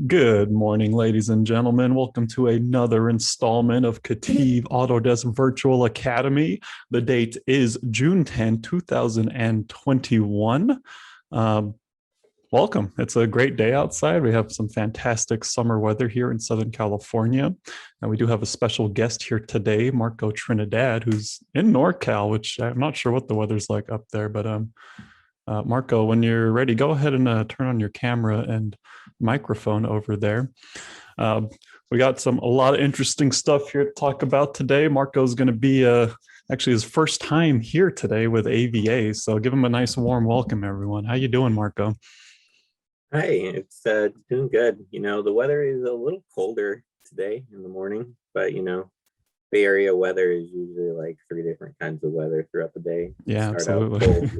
Good morning, ladies and gentlemen. Welcome to another installment of KETIV Autodesk Virtual Academy. The date is June 10, 2021. Um, Welcome. It's a great day outside. We have some fantastic summer weather here in Southern California. And we do have a special guest here today, Marco Trinidad, who's in NorCal, which I'm not sure what the weather's like up there, but Marco, when you're ready, go ahead and turn on your camera and microphone over there. Uh, we got a lot of interesting stuff here to talk about today. Marco's going to be actually his first time here today with AVA, so give him a nice warm welcome, everyone. How you doing, Marco? Hi, it's doing good. The weather is a little colder today in the morning, but Bay Area weather is usually like three different kinds of weather throughout the day. Yeah, Start out absolutely. cold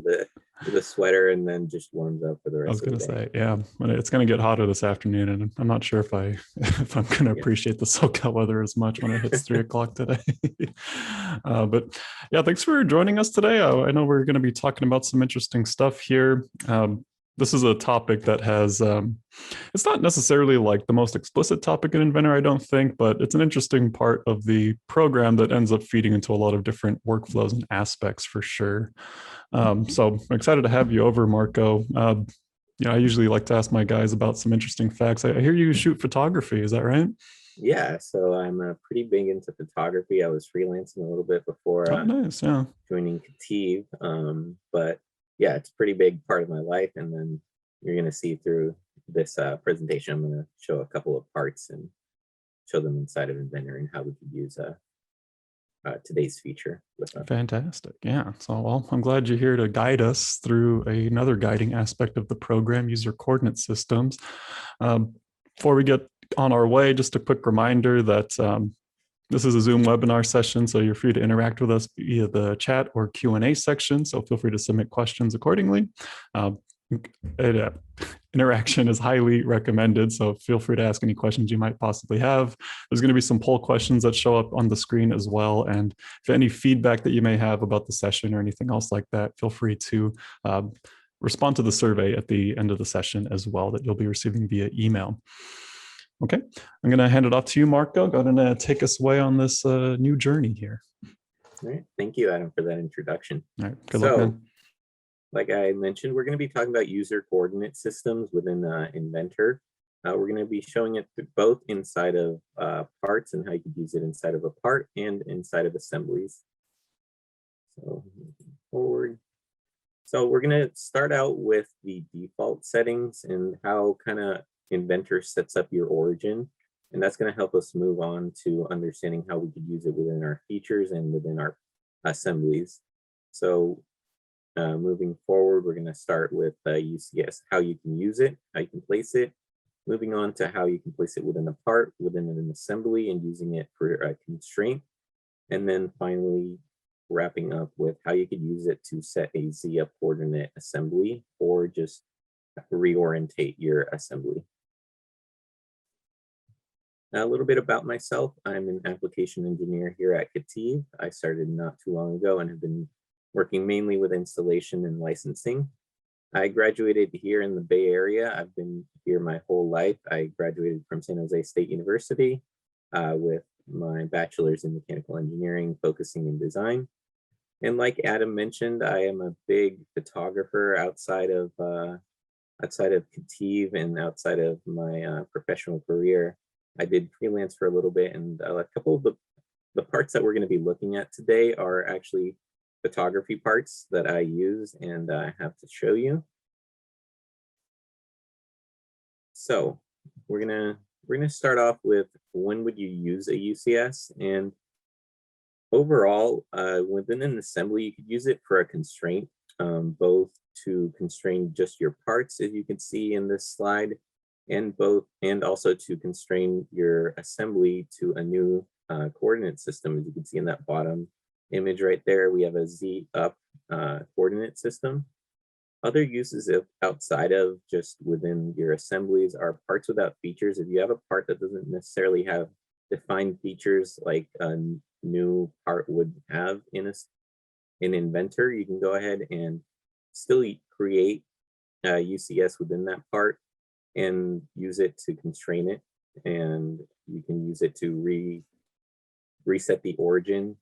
with a sweater and then just warms up for the I was rest of gonna the day. say, yeah, it's gonna get hotter this afternoon, and I'm not sure if if I'm gonna Yeah. appreciate the SoCal weather as much when it hits 3 o'clock today. But yeah, thanks for joining us today. I know we're gonna be talking about some interesting stuff here. This is a topic that has it's not necessarily like the most explicit topic in Inventor, I don't think, but it's an interesting part of the program that ends up feeding into a lot of different workflows and aspects for sure. So I'm excited to have you over, Marco. I usually like to ask my guys about some interesting facts. I hear you shoot photography. Is that right? Yeah, so I'm pretty big into photography. I was freelancing a little bit before Oh, nice. Yeah. joining KETIV, but yeah, it's a pretty big part of my life. And then you're going to see through this presentation, I'm going to show a couple of parts and show them inside of Inventor and how we could use today's feature with them. Fantastic. Yeah. So, well, I'm glad you're here to guide us through another guiding aspect of the program, user coordinate systems. Before we get on our way, just a quick reminder that this is a Zoom webinar session, so you're free to interact with us via the chat or Q&A section. So feel free to submit questions accordingly. Interaction is highly recommended, so feel free to ask any questions you might possibly have. There's going to be some poll questions that show up on the screen as well, and if any feedback that you may have about the session or anything else like that, feel free to respond to the survey at the end of the session as well that you'll be receiving via email. Okay, I'm going to hand it off to you, Marco. Go ahead and take us away on this new journey here. All right, thank you, Adam, for that introduction. All right, good luck, man. Like I mentioned, we're going to be talking about user coordinate systems within Inventor. We're going to be showing it both inside of parts and how you could use it inside of a part and inside of assemblies. So moving forward. So we're going to start out with the default settings and how kind of Inventor sets up your origin. And that's going to help us move on to understanding how we could use it within our features and within our assemblies. So moving forward, we're going to start with UCS, how you can use it, how you can place it. Moving on to how you can place it within a part, within an assembly, and using it for a constraint. And then finally, wrapping up with how you could use it to set a Z-up coordinate assembly or just reorientate your assembly. Now, a little bit about myself. I'm an application engineer here at KETIV. I started not too long ago and have been working mainly with installation and licensing. I graduated here in the Bay Area. I've been here my whole life. I graduated from San Jose State University with my bachelor's in mechanical engineering, focusing in design. And like Adam mentioned, I am a big photographer outside of KETIV and outside of my professional career. I did freelance for a little bit, and a couple of the parts that we're going to be looking at today are actually photography parts that I use and I have to show you. So we're gonna start off with when would you use a UCS, and overall within an assembly you could use it for a constraint, both to constrain just your parts as you can see in this slide, and also to constrain your assembly to a new coordinate system. As you can see in that bottom image right there, we have a Z up coordinate system. Other uses of outside of just within your assemblies are parts without features. If you have a part that doesn't necessarily have defined features like a new part would have in Inventor, you can go ahead and still create UCS within that part and use it to constrain it. And you can use it to reset the origin,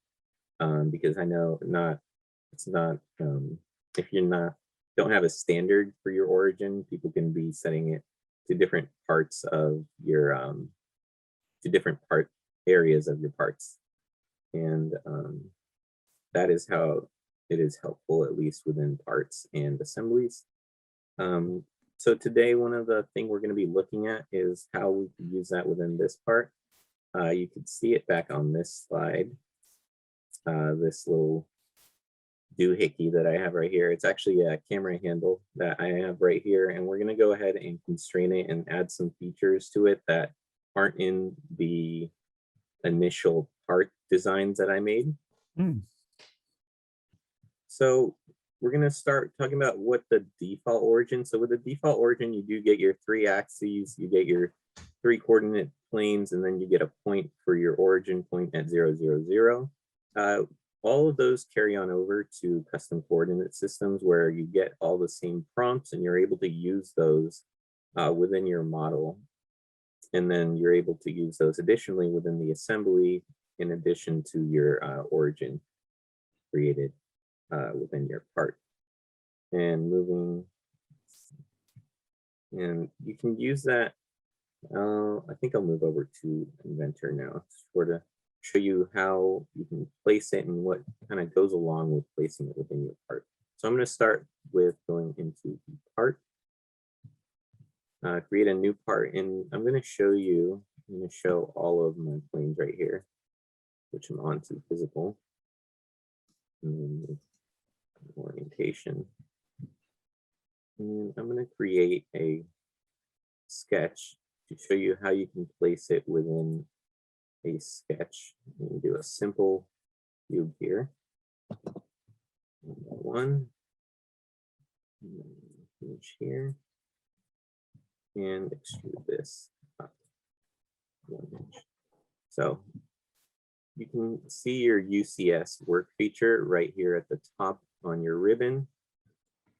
because I know it's not, if you're don't have a standard for your origin, people can be setting it to different parts of your, to different areas of your parts. And that is how it is helpful, at least within parts and assemblies. So today, one of the things we're going to be looking at is how we can use that within this part. You can see it back on this slide, this little doohickey that I have right here. It's actually a camera handle that I have right here, and we're going to go ahead and constrain it and add some features to it that aren't in the initial part designs that I made. So we're going to start talking about what the default origin. So with the default origin, you do get your 3 axes, you get your 3 coordinate planes, and then you get a point for your origin point at 0, 0, 0. All of those carry on over to custom coordinate systems where you get all the same prompts and you're able to use those within your model. And then you're able to use those additionally within the assembly in addition to your origin created within your part. And you can use that. I think I'll move over to Inventor now to sort of show you how you can place it and what kind of goes along with placing it within your part. So I'm going to start with going into the part, create a new part, and I'm going to show all of my planes right here, which I'm on to physical. And orientation. And I'm going to create a sketch to show you how you can place it within a sketch. And do a simple cube here. One. Finish here. And extrude this up 1 inch. So you can see your UCS work feature right here at the top on your ribbon.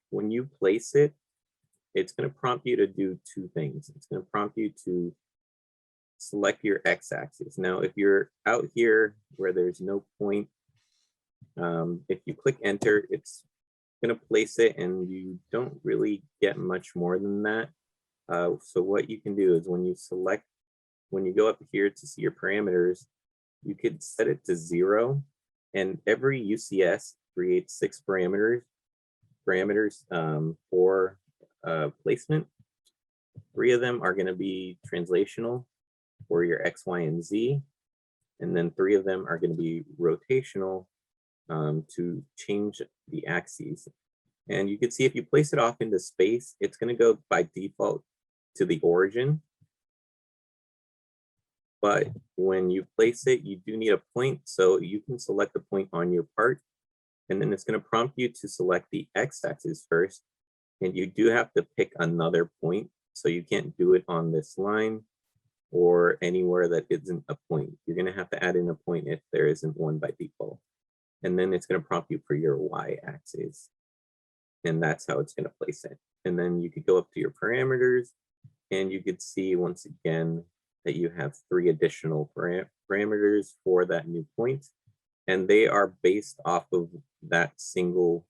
When you place it, it's going to prompt you to do 2 things. It's going to prompt you to select your x-axis. Now, if you're out here where there's no point, if you click enter, it's going to place it and you don't really get much more than that. So what you can do is when you go up here to see your parameters, you could set it to 0, and every UCS creates 6 parameters for placement. 3 of them are going to be translational for your X, Y, and Z, and then 3 of them are going to be rotational to change the axes. And you can see if you place it off into space, it's going to go by default to the origin. But when you place it, you do need a point, so you can select the point on your part, and then it's going to prompt you to select the x-axis first, and you do have to pick another point, so you can't do it on this line or anywhere that isn't a point. You're going to have to add in a point if there isn't one by default, and then it's going to prompt you for your y-axis, and that's how it's going to place it. And then you could go up to your parameters, and you could see once again that you have 3 additional parameters for that new point, and they are based off of that single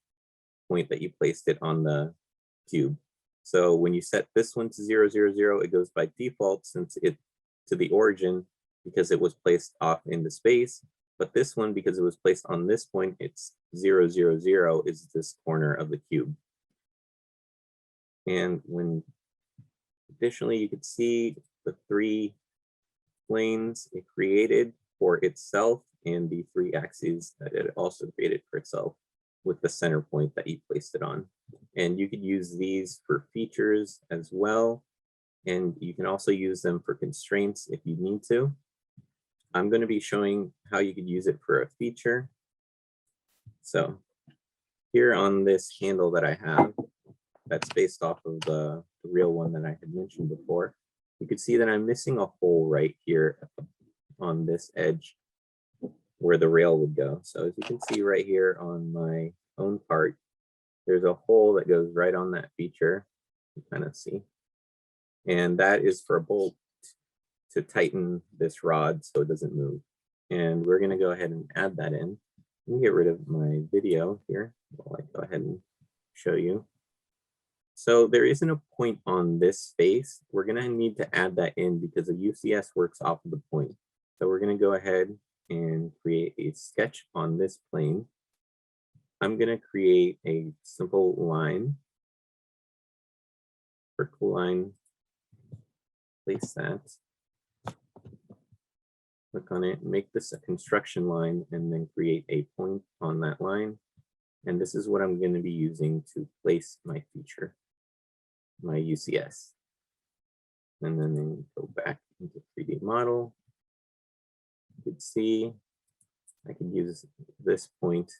point that you placed it on the cube. So when you set this one to 0, 0, 0, it goes by default since it to the origin because it was placed off into space. But this one, because it was placed on this point, it's 0, 0, 0 is this corner of the cube. And additionally, you could see the 3 planes it created for itself and the 3 axes that it also created for itself with the center point that you placed it on. And you could use these for features as well. And you can also use them for constraints if you need to. I'm going to be showing how you could use it for a feature. So here on this handle that I have, that's based off of the real one that I had mentioned before, you can see that I'm missing a hole right here on this edge where the rail would go. So as you can see right here on my own part, there's a hole that goes right on that feature. You kind of see. And that is for a bolt to tighten this rod so it doesn't move. And we're going to go ahead and add that in. Let me get rid of my video here while I go ahead and show you. So there isn't a point on this face. We're going to need to add that in because the UCS works off of the point. So we're going to go ahead and create a sketch on this plane. I'm going to create a simple line, vertical line, place that, click on it, make this a construction line, and then create a point on that line. And this is what I'm going to be using to place my feature, my UCS. And then go back into 3D model. You can see I can use this point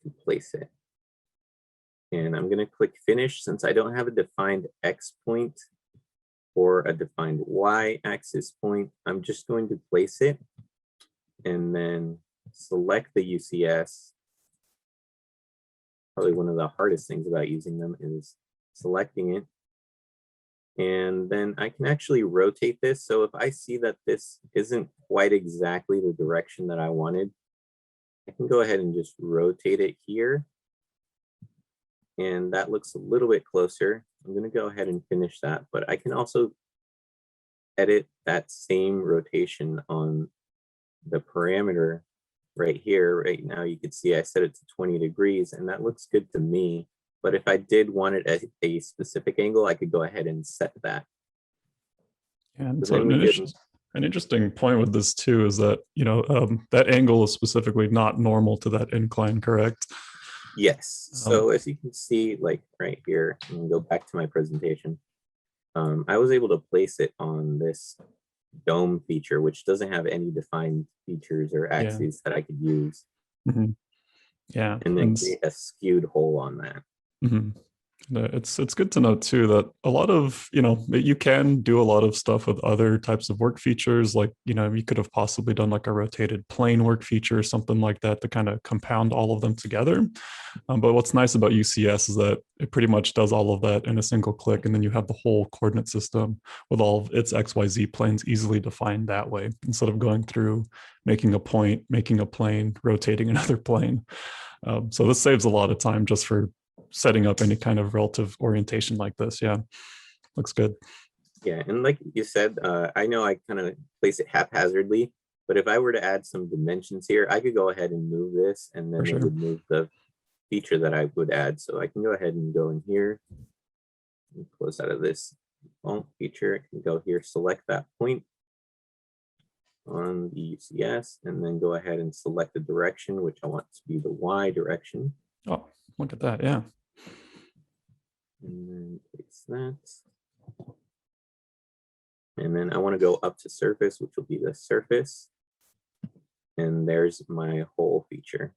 to place it. And I'm going to click finish. Since I don't have a defined X point or a defined Y axis point, I'm just going to place it and then select the UCS. Probably one of the hardest things about using them is selecting it. And then I can actually rotate this. So if I see that this isn't quite exactly the direction that I wanted, I can go ahead and just rotate it here. And that looks a little bit closer. I'm going to go ahead and finish that, but I can also edit that same rotation on the parameter right here. Right now, you can see I set it to 20 degrees, and that looks good to me. But if I did want it at a specific angle, I could go ahead and set that. And so an interesting point with this too is that, that angle is specifically not normal to that incline, correct? Yes. So as you can see, like right here, I'm gonna go back to my presentation. I was able to place it on this dome feature, which doesn't have any defined features or axes that I could use. Mm-hmm. Yeah. And then create a skewed hole on that. Mm-hmm. It's good to know too that a lot of, you can do a lot of stuff with other types of work features. Like, you could have possibly done like a rotated plane work feature or something like that to kind of compound all of them together. But what's nice about UCS is that it pretty much does all of that in a single click. And then you have the whole coordinate system with all of its XYZ planes easily defined that way, instead of going through making a point, making a plane, rotating another plane. So this saves a lot of time just for setting up any kind of relative orientation like this. Yeah, looks good. Yeah, and like you said, I know I kind of place it haphazardly, but if I were to add some dimensions here, I could go ahead and move this, and then it would move the feature that I would add. So I can go ahead and go in here and close out of this feature. I can go here, select that point on the UCS, and then go ahead and select the direction, which I want to be the Y direction. Oh, look at that. Yeah. And then place that. And then I want to go up to surface, which will be the surface. And there's my whole feature.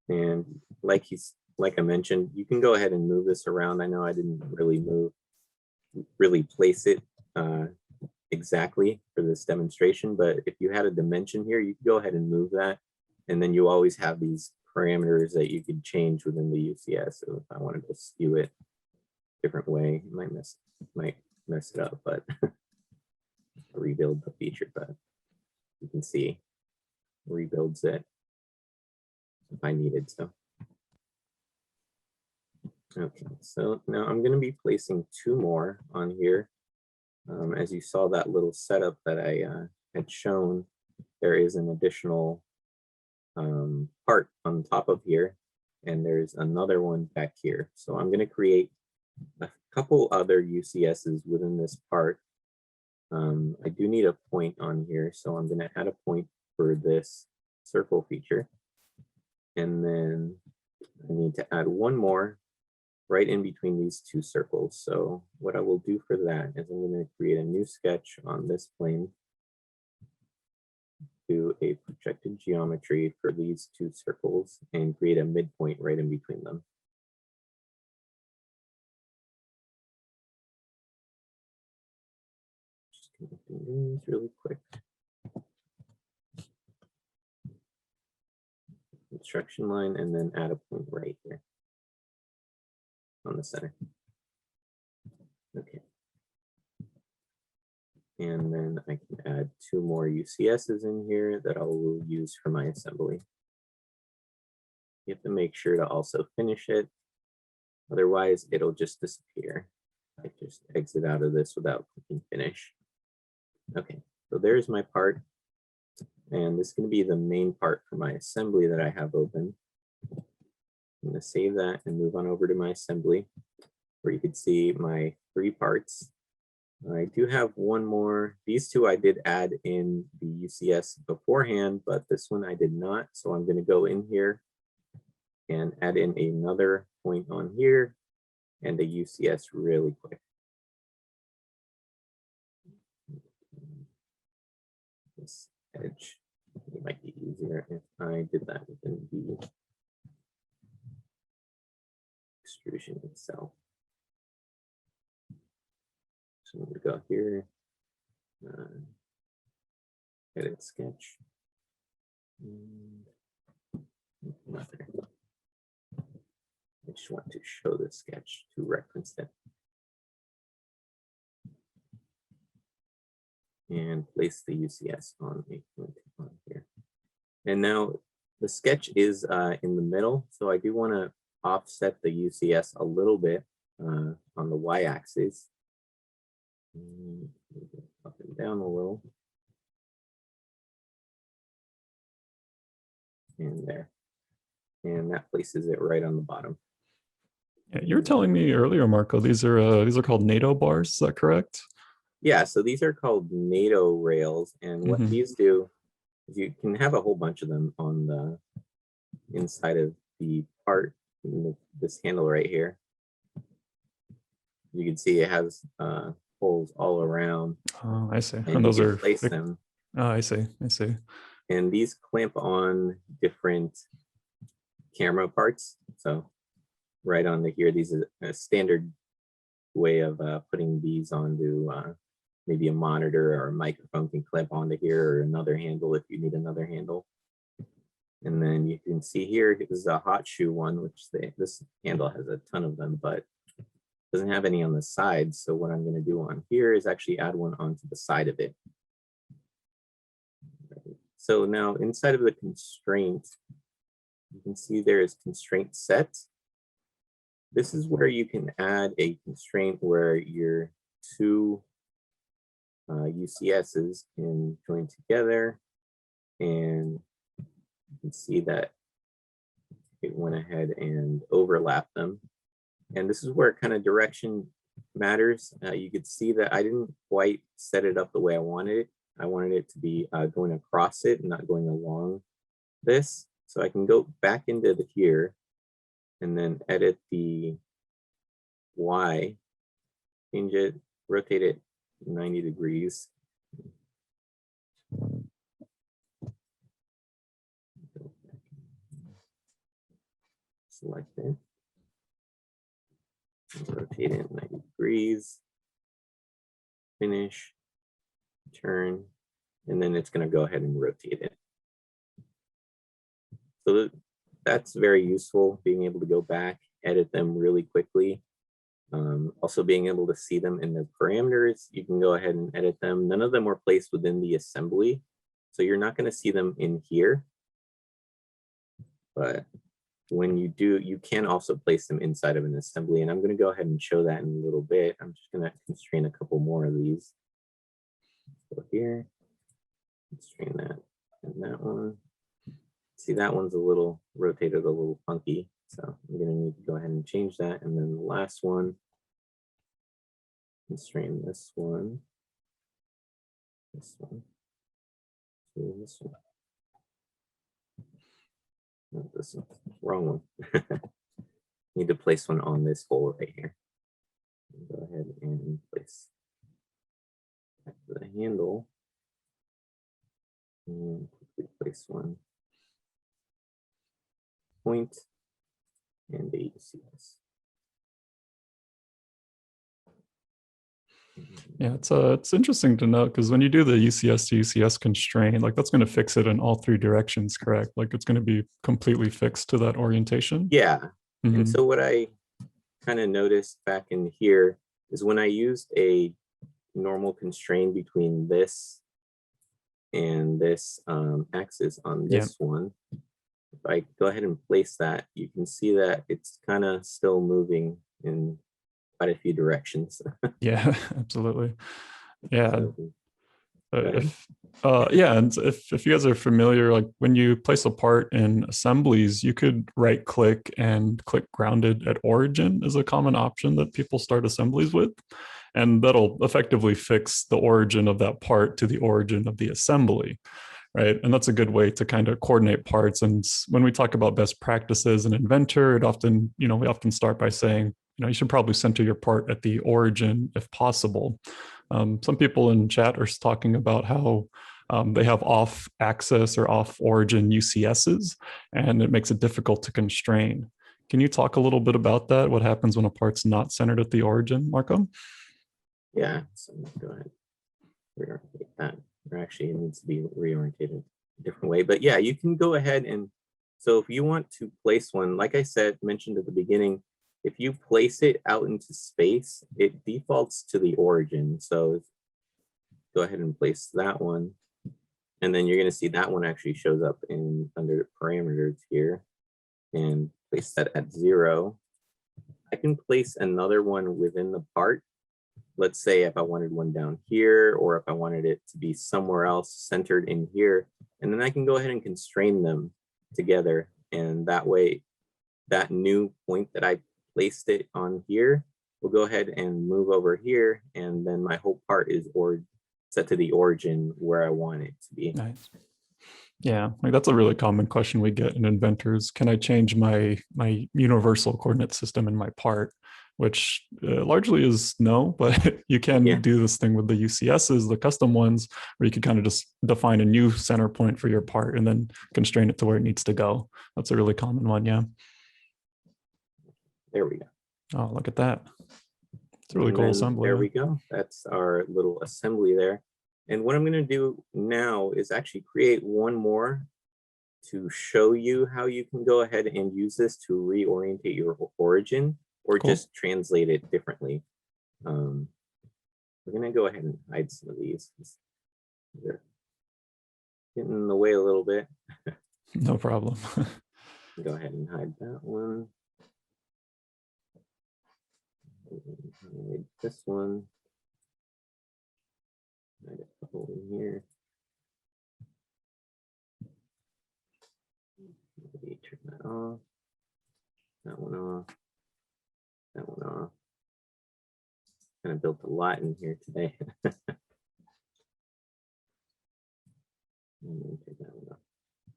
And like I mentioned, you can go ahead and move this around. I know I didn't really place it exactly for this demonstration, but if you had a dimension here, you can go ahead and move that. And then you always have these parameters that you could change within the UCS. So if I wanted to skew it a different way, it might mess it up, but rebuild the feature, but you can see rebuilds it if I needed to. Okay, so now I'm going to be placing two more on here. As you saw that little setup that I had shown, there is an additional part on top of here, and there's another one back here. So I'm going to create a couple other UCSs within this part. I do need a point on here, so I'm going to add a point for this circle feature. And then I need to add one more right in between these two circles. So what I will do for that is I'm going to create a new sketch on this plane, do a projected geometry for these two circles, and create a midpoint right in between them. Just connecting these really quick. Construction line, and then add a point right here on the center. Okay. And then I can add 2 more UCSs in here that I will use for my assembly. You have to make sure to also finish it. Otherwise, it'll just disappear. I just exit out of this without clicking finish. Okay, so there's my part. And this is going to be the main part for my assembly that I have open. I'm going to save that and move on over to my assembly, where you can see my 3 parts. I do have one more. These 2 I did add in the UCS beforehand, but this one I did not. So I'm going to go in here and add in another point on here and a UCS really quick. This edge, it might be easier if I did that within the extrusion itself. So I'm going to go here, edit sketch, and I just want to show the sketch to reference it. And place the UCS on a point on here. And now the sketch is in the middle, so I do want to offset the UCS a little bit on the y-axis. Up and down a little. And there. And that places it right on the bottom. Yeah, you were telling me earlier, Marco, these are called NATO bars. Is that correct? Yeah, so these are called NATO rails, and what these do is you can have a whole bunch of them on the inside of the part, this handle right here. You can see it has holes all around. Oh, I see. And those are place them. Oh, I see. I see. And these clamp on different camera parts. So right on here, these are a standard way of putting these onto maybe a monitor or a microphone can clamp onto here, or another handle if you need another handle. And then you can see here, this is a hot shoe one, which this handle has a ton of them, but doesn't have any on the sides. So what I'm going to do on here is actually add one onto the side of it. So now inside of the constraint, you can see there is constraint set. This is where you can add a constraint where your 2 UCSs can join together, and you can see that it went ahead and overlapped them. And this is where kind of direction matters. You could see that I didn't quite set it up the way I wanted it. I wanted it to be going across it and not going along this. So I can go back into here and then edit the Y, change it, rotate it 90 degrees. Select it. Rotate it 90 degrees. Finish. Turn. And then it's going to go ahead and rotate it. So that's very useful, being able to go back, edit them really quickly. Also being able to see them in the parameters, you can go ahead and edit them. None of them were placed within the assembly, so you're not going to see them in here. But when you do, you can also place them inside of an assembly, and I'm going to go ahead and show that in a little bit. I'm just going to constrain a couple more of these. So here, constrain that and that one. See, that one's a little rotated, a little funky. So I'm going to need to go ahead and change that. And then the last one, constrain this one, this one, this one. No, this one, wrong one. Need to place one on this hole right here. Go ahead and place the handle and quickly place one point and a UCS. Yeah, it's interesting to note, because when you do the UCS to UCS constraint, like that's going to fix it in all 3 directions, correct? Like it's going to be completely fixed to that orientation. Yeah. And so what I kind of noticed back in here is when I used a normal constraint between this and this axis on this one, if I go ahead and place that, you can see that it's kind of still moving in quite a few directions. Yeah, absolutely. Yeah. So, And if you guys are familiar, like when you place a part in assemblies, you could right click and click grounded at origin is a common option that people start assemblies with. And that'll effectively fix the origin of that part to the origin of the assembly, right? And that's a good way to kind of coordinate parts. And when we talk about best practices in Inventor, it often, we often start by saying, you should probably center your part at the origin if possible. Some people in chat are talking about how they have off axis or off origin UCSs, and it makes it difficult to constrain. Can you talk a little bit about that? What happens when a part's not centered at the origin, Marco? Yeah, so go ahead, reorientate that. Or actually, it needs to be reorientated a different way. But yeah, you can go ahead and, so if you want to place one, like I mentioned at the beginning, if you place it out into space, it defaults to the origin. So go ahead and place that one. And then you're going to see that one actually shows up under parameters here, and place that at 0. I can place another one within the part. Let's say if I wanted one down here, or if I wanted it to be somewhere else centered in here, and then I can go ahead and constrain them together. And that way, that new point that I placed it on here will go ahead and move over here. And then my whole part is set to the origin where I want it to be. Nice. Yeah, like that's a really common question we get in Inventors. Can I change my universal coordinate system in my part? Which largely is no, but you can do this thing with the UCSs, the custom ones, where you can kind of just define a new center point for your part and then constrain it to where it needs to go. That's a really common one, yeah. There we go. Oh, look at that. It's a really cool assembly. There we go. That's our little assembly there. And what I'm going to do now is actually create one more to show you how you can go ahead and use this to reorientate your origin, or just translate it differently. We're going to go ahead and hide some of these. They're getting in the way a little bit. No problem. Go ahead and hide that one. Hide this one. Hide a couple in here. Maybe turn that off. That one off. That one off. Kind of built a lot in here today.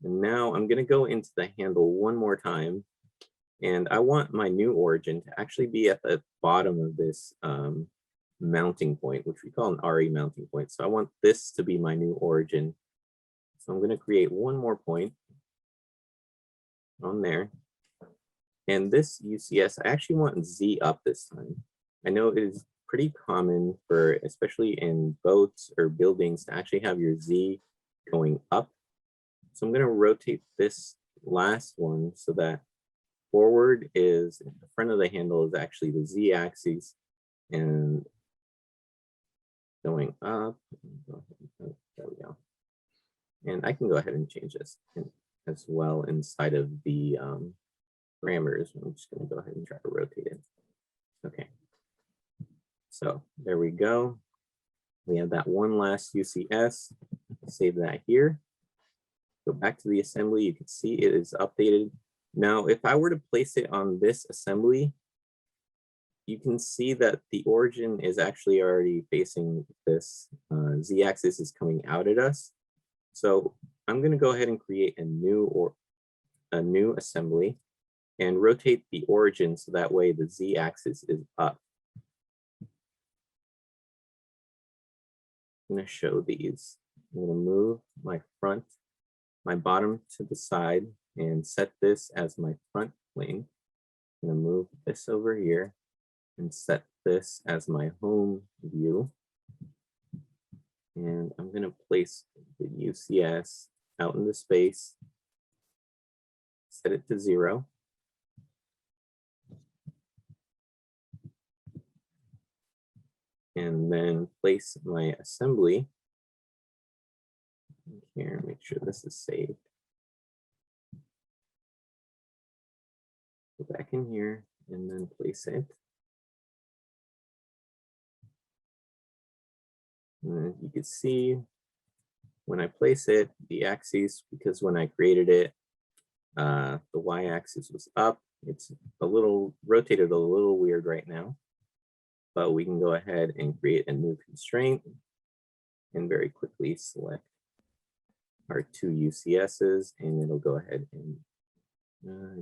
And now I'm going to go into the handle one more time. And I want my new origin to actually be at the bottom of this mounting point, which we call an RE mounting point. So I want this to be my new origin. So I'm going to create one more point on there. And this UCS, I actually want Z up this time. I know it is pretty common for, especially in boats or buildings, to actually have your Z going up. So I'm going to rotate this last one so that forward is, the front of the handle is actually the Z axis, and going up. There we go. And I can go ahead and change this as well inside of the parameters. I'm just going to go ahead and try to rotate it. Okay. So there we go. We have that one last UCS. Save that here. Go back to the assembly. You can see it is updated. Now, if I were to place it on this assembly, you can see that the origin is actually already facing this. Z-axis is coming out at us. So I'm going to go ahead and create a new assembly and rotate the origin so that way the Z-axis is up. I'm going to show these. I'm going to move my bottom to the side and set this as my front plane. I'm going to move this over here and set this as my home view. And I'm going to place the UCS out into space, set it to 0. and then place my assembly here. Make sure this is saved. Go back in here and then place it. And as you can see, when I place it, the axis, because when I created it, the y-axis was up. It's a little rotated a little weird right now, but we can go ahead and create a new constraint and very quickly select our two UCSs, and it'll go ahead and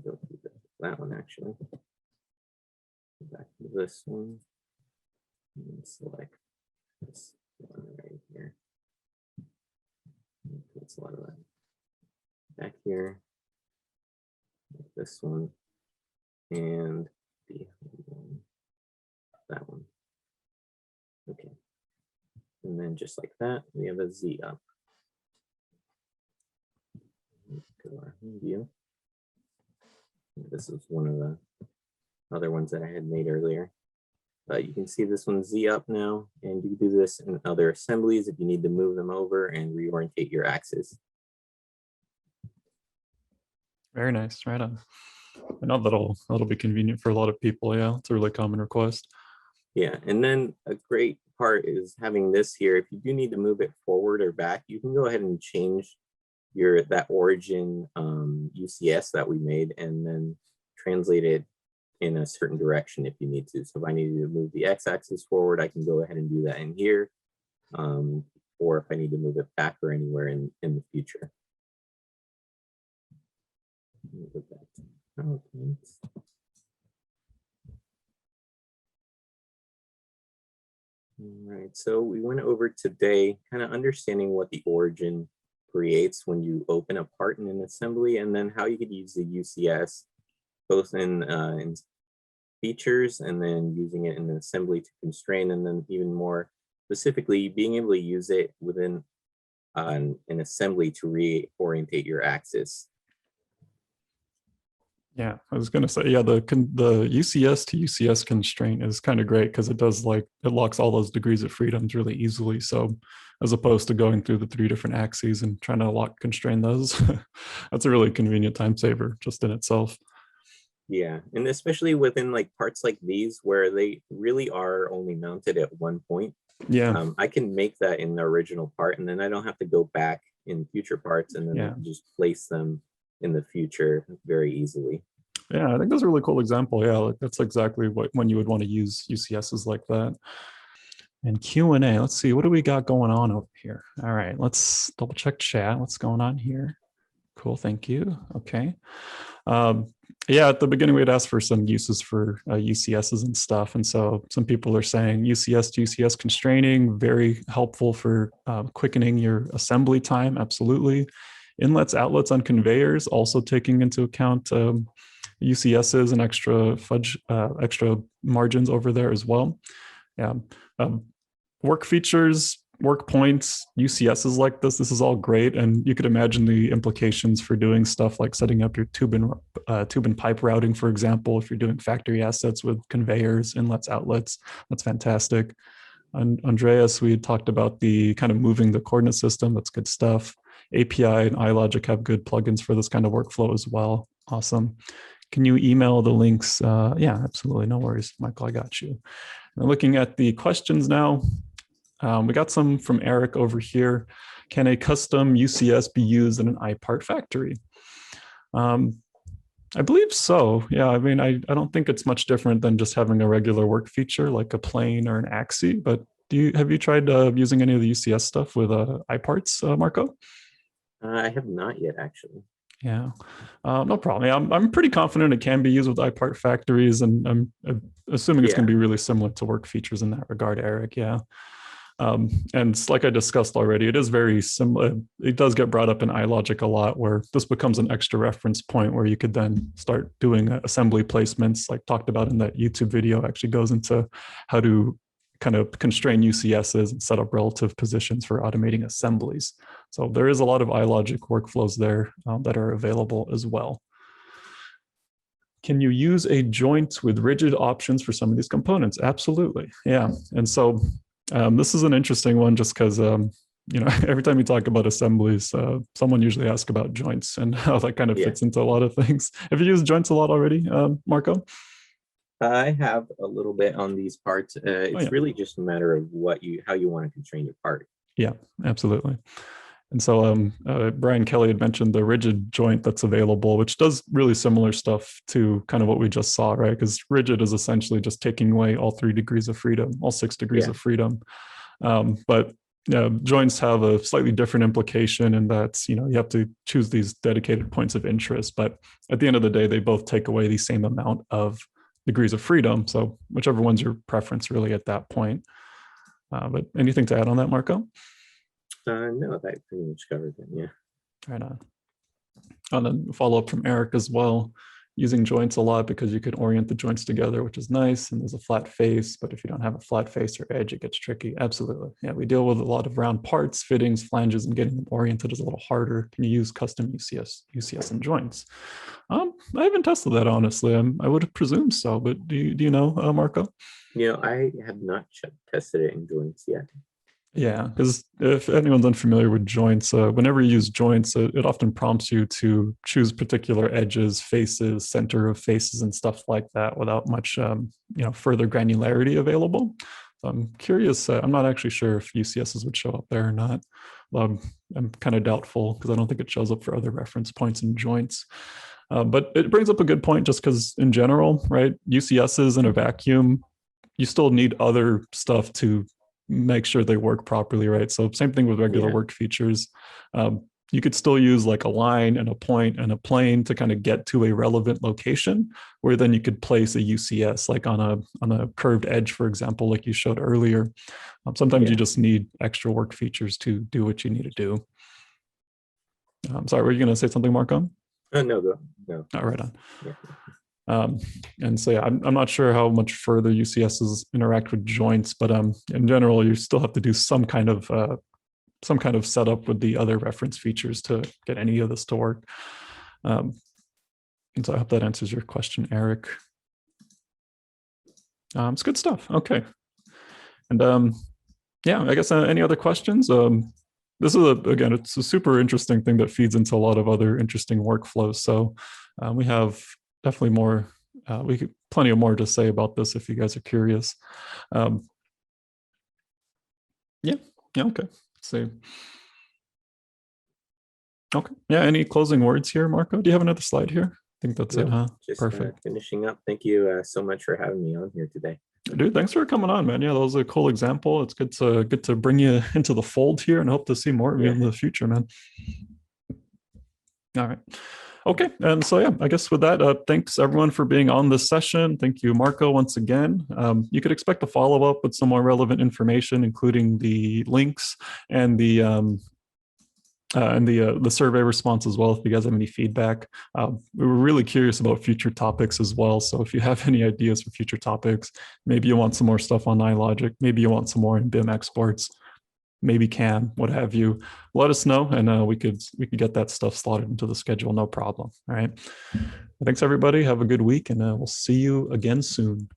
go through that one actually. Go back to this one and select this one right here. That's a lot of that back here. Like this one and the one, that one. Okay, and then just like that, we have a Z up. Go to our home view. This is one of the other ones that I had made earlier. But you can see this one's Z up now, and you can do this in other assemblies if you need to move them over and reorientate your axis. Very nice, right on. I know that'll be convenient for a lot of people. Yeah, it's a really common request. Yeah, and then a great part is having this here. If you do need to move it forward or back, you can go ahead and change that origin UCS that we made and then translate it in a certain direction if you need to. So if I needed to move the x-axis forward, I can go ahead and do that in here. Or if I need to move it back or anywhere in the future. Go back to PowerPoint. All right, so we went over today kind of understanding what the origin creates when you open a part in an assembly, and then how you could use the UCS both in features and then using it in an assembly to constrain, and then even more specifically being able to use it within an assembly to reorientate your axis. Yeah, I was gonna say, yeah, the UCS to UCS constraint is kind of great because it does it locks all those degrees of freedoms really easily. So as opposed to going through the 3 different axes and trying to constrain those, that's a really convenient time saver just in itself. Yeah, and especially within parts like these where they really are only mounted at one point. Yeah, I can make that in the original part, and then I don't have to go back in future parts and then I can just place them in the future very easily. Yeah, I think that's a really cool example. Yeah, that's exactly when you would want to use UCSs like that. And Q&A, let's see, what do we got going on over here? All right, let's double check chat. What's going on here? Cool, thank you. Okay. Yeah, at the beginning, we had asked for some uses for UCSs and stuff. And so some people are saying UCS to UCS constraining, very helpful for quickening your assembly time. Absolutely. Inlets, outlets on conveyors, also taking into account UCSs and extra margins over there as well. Yeah. Work features, work points, UCSs like this is all great. And you could imagine the implications for doing stuff like setting up your tube and pipe routing, for example, if you're doing factory assets with conveyors, inlets, outlets. That's fantastic. And Andreas, we had talked about the kind of moving the coordinate system. That's good stuff. API and iLogic have good plugins for this kind of workflow as well. Awesome. Can you email the links? Yeah, absolutely. No worries, Michael, I got you. And looking at the questions now, we got some from Eric over here. Can a custom UCS be used in an iPart factory? I believe so. Yeah, I mean, I don't think it's much different than just having a regular work feature like a plane or an axis, but have you tried using any of the UCS stuff with iParts, Marco? I have not yet, actually. Yeah, no problem. Yeah, I'm pretty confident it can be used with iPart factories, and I'm assuming it's going to be really similar to work features in that regard, Eric. Yeah. And like I discussed already, it is very similar. It does get brought up in iLogic a lot, where this becomes an extra reference point where you could then start doing assembly placements, like talked about in that YouTube video. Actually goes into how to kind of constrain UCSs and set up relative positions for automating assemblies. So there is a lot of iLogic workflows there that are available as well. Can you use a joint with rigid options for some of these components? Absolutely, yeah. And so This is an interesting one just because, every time you talk about assemblies, someone usually asks about joints and how that kind of Yeah, fits into a lot of things. Have you used joints a lot already, Marco? I have a little bit on these parts. Oh, It's yeah. really just a matter of how you want to constrain your part. Yeah, absolutely. And so Brian Kelly had mentioned the rigid joint that's available, which does really similar stuff to kind of what we just saw, right? Because rigid is essentially just taking away all 3 degrees of freedom, all 6 degrees Yeah, of freedom. But joints have a slightly different implication in that, you have to choose these dedicated points of interest. But at the end of the day, they both take away the same amount of degrees of freedom. So whichever one's your preference really at that point. But anything to add on that, Marco? no, that pretty much covered it. Yeah. Right on. And then follow up from Eric as well, using joints a lot because you can orient the joints together, which is nice. And there's a flat face, but if you don't have a flat face or edge, it gets tricky. Absolutely. Yeah, we deal with a lot of round parts, fittings, flanges, and getting them oriented is a little harder. Can you use custom UCS and joints? I haven't tested that, honestly. I would have presumed so, but do you know, Marco? I have not tested it in joints yet. Yeah, because if anyone's unfamiliar with joints, whenever you use joints, it often prompts you to choose particular edges, faces, center of faces, and stuff like that without much, further granularity available. So I'm curious. I'm not actually sure if UCSs would show up there or not. I'm kind of doubtful because I don't think it shows up for other reference points and joints. But it brings up a good point just because in general, right, UCSs in a vacuum, you still need other stuff to make sure they work properly, right? So same thing with regular Yeah. work features. You could still use like a line and a point and a plane to kind of get to a relevant location, where then you could place a UCS like on a curved edge, for example, like you showed earlier. Sometimes you just need extra work features to do what you need to do. Sorry, were you going to say something, Marco? No, no. All right on. Yeah. And so, yeah, I'm not sure how much further UCSs interact with joints, but in general, you still have to do some kind of setup with the other reference features to get any of this to work. And so I hope that answers your question, Eric. It's good stuff. Okay. And yeah, I guess any other questions? This is again, it's a super interesting thing that feeds into a lot of other interesting workflows. So we have definitely more. Plenty of more to say about this if you guys are curious. Yeah. Okay. Let's see. Okay. Yeah. Any closing words here, Marco? Do you have another slide here? I think that's it, huh? Just Perfect. finishing up. Thank you so much for having me on here today. Dude, thanks for coming on, man. Yeah, that was a cool example. It's good to bring you into the fold here, and hope to see more of you in the future, man. All right. Okay. And so, yeah, I guess with that, thanks everyone for being on this session. Thank you, Marco, once again. You could expect a follow-up with some more relevant information, including the links and the survey response as well, if you guys have any feedback. We were really curious about future topics as well. So if you have any ideas for future topics, maybe you want some more stuff on iLogic, maybe you want some more in BIM exports, maybe CAM, what have you, let us know, and we could get that stuff slotted into the schedule, no problem. All right. Thanks, everybody. Have a good week, and we'll see you again soon.